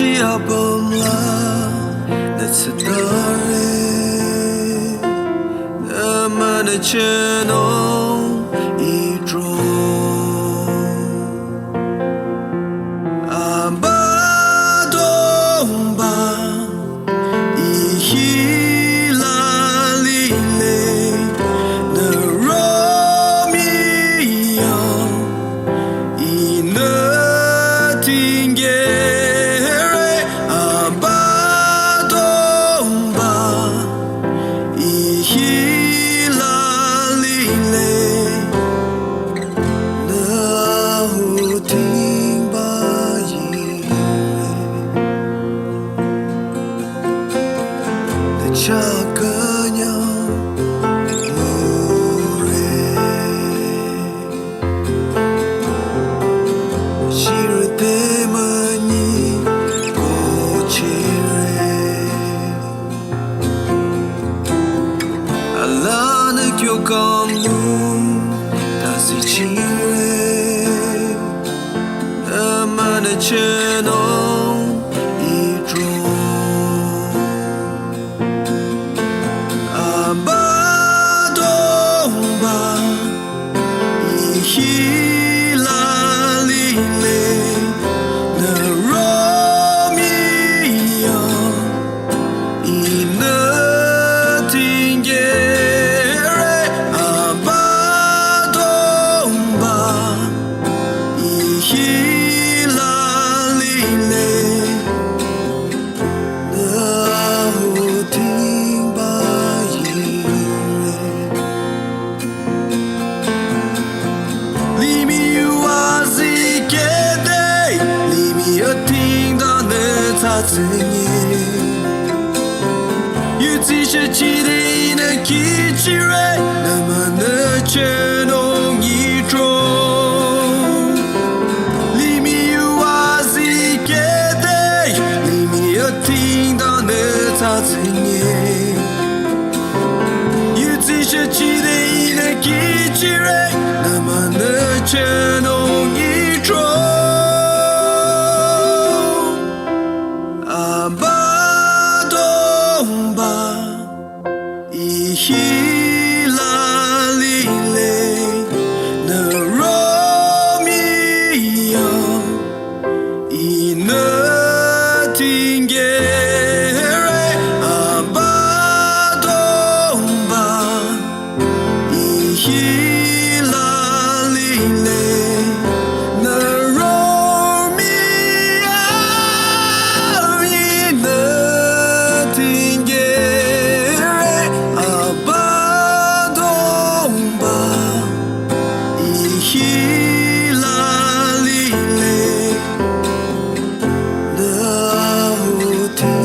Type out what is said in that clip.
album that's a story 나만의 채널 이드로 안 봐도 봐 이힐랄리네 너 로미오 이 너팅게레 안 봐도 봐 이힐랄리네 너 후팅바이레 내 작은여 물에 싫을 때만이 꽃이래 알라는 교감무 다시 지래 나만의 채널 이드로 안 봐도 봐 이힐랄리네 너 로미오 이 너팅게레 안 봐도 봐 이힐랄리네 너 후팅바이레 리미유아지게데 리미어팅다는 사승이 유지셔지대이는 기치레 나만의 채농이죠 리미유아지게데 리미어팅다는 사승이 유지셔지대이는 기치레 나만의 채농이죠 안 봐도 봐 이힐랄리네 너 로미오 이 너팅게레 안 봐도 봐 이힐랄리네 너 로미오 이 너팅게레 안 봐도 봐 이힐랄리네 너 후팅바이레